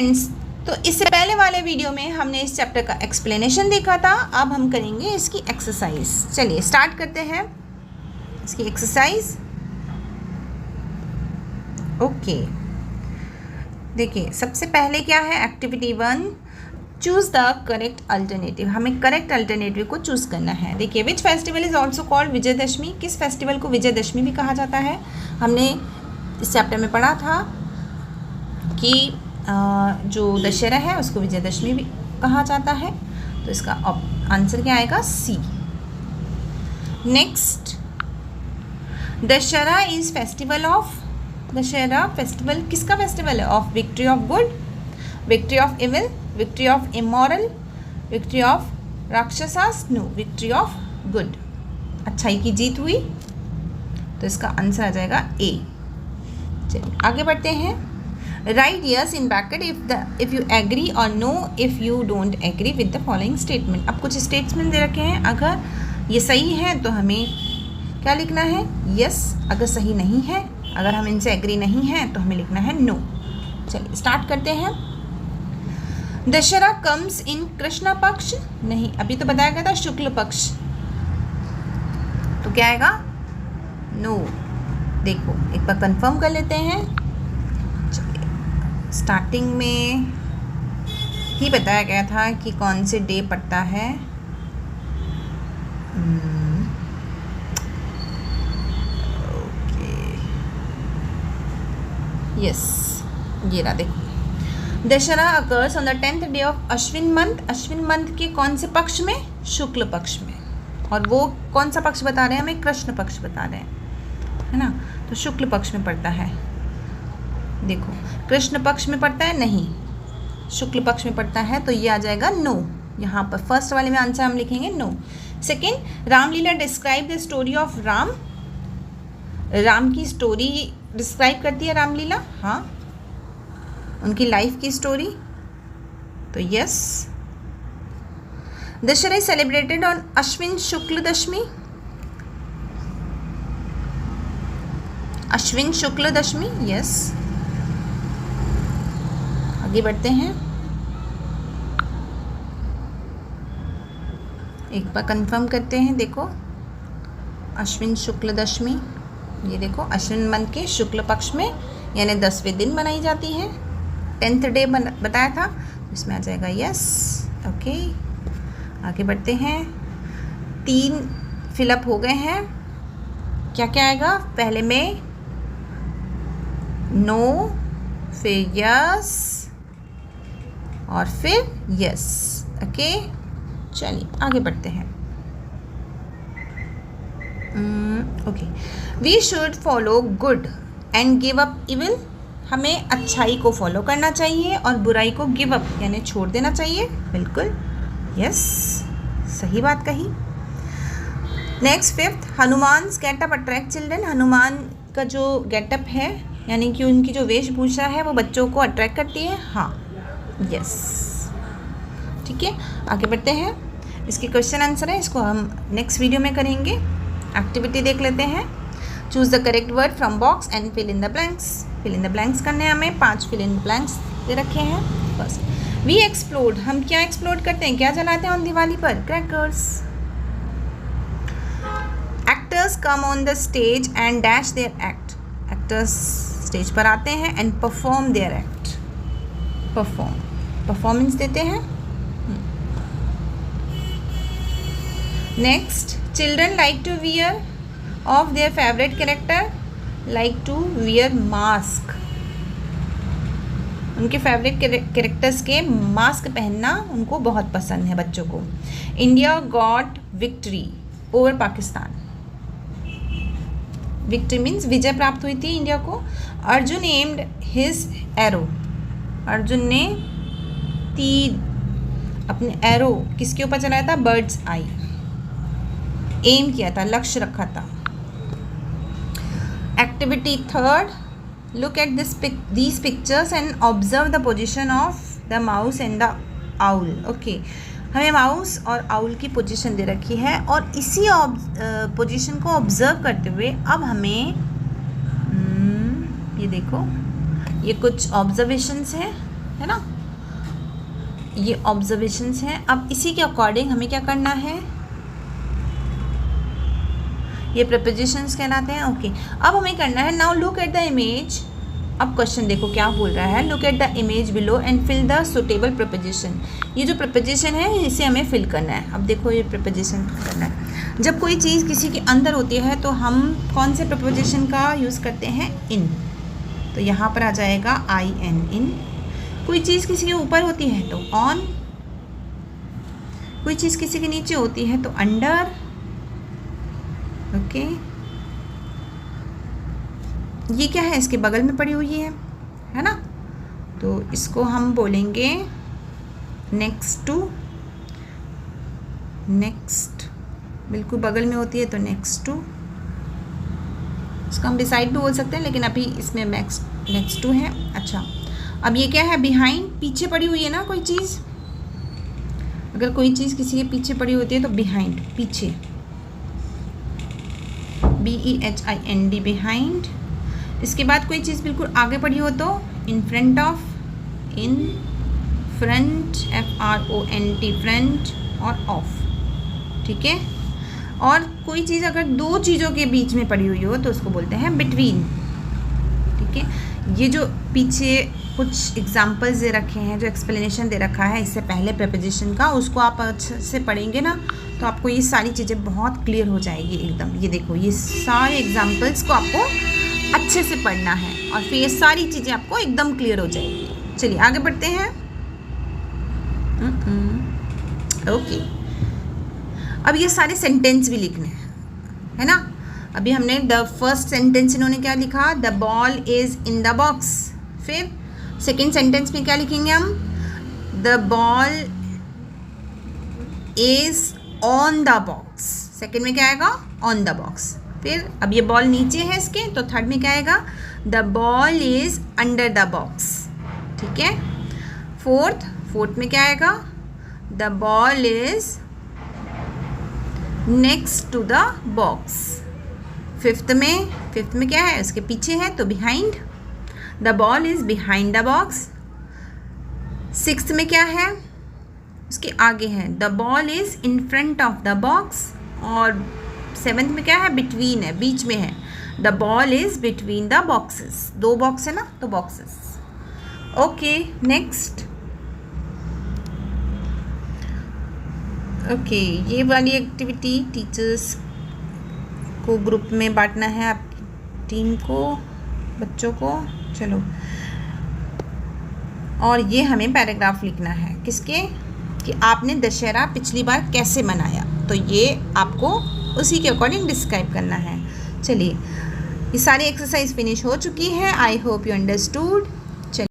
Friends, तो इससे पहले वाले वीडियो में हमने इस चैप्टर का एक्सप्लेनेशन देखा था। अब हम करेंगे इसकी एक्सरसाइज। चलिए स्टार्ट करते हैं इसकी एक्सरसाइज। ओके, देखिए सबसे पहले क्या है, activity 1, choose the correct alternative. हमें करेक्ट अल्टरनेटिव को चूज़ करना है। देखिए, which festival is also called Vijayadashami. किस फेस्टिवल को विजयदशमी भी कहा जाता है? हमने इस चैप्टर में पढ़ा था कि जो दशहरा है उसको विजयदशमी भी कहा जाता है। तो इसका आंसर क्या आएगा? C. Next, Dussehra is festival of. Dussehra festival किसका फेस्टिवल है? Of victory of good, victory of evil, victory of immoral, victory of rakshasas, no, victory of good. अच्छाई की जीत हुई। तो इसका आंसर आ जाएगा ए। चलिए आगे बढ़ते हैं। Write yes in bracket if you agree और no if you don't agree with the following statement. अब कुछ स्टेटमेंट दे रखे हैं, अगर ये सही है तो हमें क्या लिखना है? यस। अगर सही नहीं है, अगर हम इनसे एग्री नहीं हैं तो हमें लिखना है नो। चलिए स्टार्ट करते हैं। दशहरा कम्स इन कृष्ण पक्ष, नहीं, अभी तो बताया गया था शुक्ल पक्ष, तो क्या आएगा? नो। देखो एक बार कंफर्म कर लेते हैं। स्टार्टिंग में ही बताया गया था कि कौन से डे पड़ता है। ओके, यस, ये रहा। देखो, Dussehra occurs on the 10th day of Ashwin month. Ashwin month के कौन से पक्ष में? शुक्ल पक्ष में। और वो कौन सा पक्ष बता रहे हैं हमें? कृष्ण पक्ष बता रहे हैं, है ना। तो शुक्ल पक्ष में पड़ता है। देखो, कृष्ण पक्ष में पड़ता है? नहीं, शुक्ल पक्ष में पड़ता है। तो ये आ जाएगा नो। यहाँ पर फर्स्ट वाले में आंसर हम लिखेंगे no. Second, Ramlila describe the story of Ram. Ram की स्टोरी डिस्क्राइब करती है रामलीला, हाँ, उनकी लाइफ की स्टोरी। तो yes. Dussehra is celebrated on Ashwin Shukla Dashami. Ashwin Shukla Dashami, yes. आगे बढ़ते हैं। एक बार कंफर्म करते हैं। देखो, अश्विन शुक्ल दशमी, ये देखो अश्विन मंथ के शुक्ल पक्ष में यानी 10वें दिन बनाई जाती है। 10th डे बताया था, इसमें आ जाएगा यस। ओके, आगे बढ़ते हैं। 3 फिलअप हो गए हैं। क्या क्या आएगा? पहले में नो, फिर यस और फिर यस। ओके, चलिए आगे बढ़ते हैं। Okay, we should follow good and give up evil. हमें अच्छाई को फॉलो करना चाहिए और बुराई को गिव अप यानी छोड़ देना चाहिए। बिल्कुल यस, सही बात कही। Next, 5th, Hanuman's getup attract children. Hanuman का जो गेटअप है यानी कि उनकी जो वेशभूषा है वो बच्चों को अट्रैक्ट करती है, हाँ, यस। ठीक है, आगे बढ़ते हैं। इसके क्वेश्चन आंसर है, इसको हम नेक्स्ट वीडियो में करेंगे। एक्टिविटी देख लेते हैं। Choose the correct word from box and fill in the blanks. Fill in the blanks करने हैं हमें। 5 फिल इन द ब्लैंक्स दे रखे हैं। First, we explode. हम क्या एक्सप्लोड करते हैं, क्या जलाते हैं ऑन दिवाली पर? Crackers. Actors come on the stage and dash their act. Actors stage पर आते हैं and perform their act. Performance देते हैं। Next, children like to wear of their favourite character, like to wear mask. उनके favourite characters के mask पहनना उनको बहुत पसंद है बच्चों को। India got victory over Pakistan. Victory means विजय प्राप्त हुई थी इंडिया को। Arjun aimed his arrow. Arjun ने तीर, अपने एरो किसके ऊपर चलाया था? बर्ड्स आई। एम किया था, लक्ष्य रखा था। Activity 3rd, look at these pictures and observe the position of the mouse and the owl. Okay, हमें माउस और आउल की पोजीशन दे रखी है और इसी पोजीशन को ऑब्जर्व करते हुए अब हमें ये देखो, ये कुछ ऑब्जर्वेशंस हैं है ना। ये ऑब्जर्वेशंस हैं। अब इसी के अकॉर्डिंग हमें क्या करना है, ये प्रपोजिशंस कहलाते हैं। ओके, अब हमें करना है now look at the image. अब क्वेश्चन देखो क्या बोल रहा है, look at the image below and fill the suitable preposition. ये जो प्रपोजिशन है इसे हमें फिल करना है। अब देखो ये प्रपोजिशन करना है, जब कोई चीज़ किसी के अंदर होती है तो हम कौन से प्रपोजिशन का यूज़ करते हैं, इन। तो यहाँ पर आ जाएगा आई एन, इन। कोई चीज़ किसी के ऊपर होती है तो ऑन, कोई चीज़ किसी के नीचे होती है तो अंडर। ओके, ये क्या है, इसके बगल में पड़ी हुई है ना, तो इसको हम बोलेंगे नेक्स्ट टू। नेक्स्ट बिल्कुल बगल में होती है तो नेक्स्ट टू। इसको हम बिसाइड भी बोल सकते हैं, लेकिन अभी इसमें नेक्स्ट टू है। अच्छा, अब ये क्या है, बिहाइंड, पीछे पड़ी हुई है ना कोई चीज़। अगर कोई चीज़ किसी के पीछे पड़ी होती है तो बिहाइंड, पीछे, BEHIND, बिहाइंड। इसके बाद कोई चीज़ बिल्कुल आगे पड़ी हो तो इन front of, in front, FRONT, front, और ऑफ। ठीक है, और कोई चीज़ अगर दो चीज़ों के बीच में पड़ी हुई हो तो उसको बोलते हैं बिटवीन। ठीक है, ये जो पीछे कुछ एग्जाम्पल्स दे रखे हैं, जो एक्सप्लेनेशन दे रखा है इससे पहले प्रपोजिशन का, उसको आप अच्छे से पढ़ेंगे ना तो आपको ये सारी चीज़ें बहुत क्लियर हो जाएगी एकदम। ये देखो, ये सारे एग्जाम्पल्स को आपको अच्छे से पढ़ना है और फिर ये सारी चीज़ें आपको एकदम क्लियर हो जाएगी। चलिए आगे बढ़ते हैं। ओके, अब ये सारे सेंटेंस भी लिखने हैं, है ना। अभी हमने द फर्स्ट सेंटेंस इन्होंने क्या लिखा, the ball is in the box. फिर सेकेंड सेंटेंस में क्या लिखेंगे हम, the ball is on the box. Second में क्या आएगा, ऑन द बॉक्स। फिर अब ये बॉल नीचे है इसके, तो थर्ड में क्या आएगा, the ball is under the box. ठीक है, फोर्थ में क्या आएगा, the ball is next to the box. Fifth में क्या है, उसके पीछे है तो behind, the ball is behind the box. Sixth में क्या है, उसके आगे है, the ball is in front of the box. और सेवन्थ में क्या है, बिटवीन है, बीच में है, the ball is between the boxes. दो बॉक्स है ना, तो बॉक्सेस। Okay, next. ओके, ये वाली एक्टिविटी टीचर्स को ग्रुप में बांटना है, आपकी टीम को, बच्चों को। चलो, और ये हमें पैराग्राफ लिखना है किसके, कि आपने दशहरा पिछली बार कैसे मनाया, तो ये आपको उसी के अकॉर्डिंग डिस्क्राइब करना है। चलिए, ये सारी एक्सरसाइज फिनिश हो चुकी है। I hope you understood.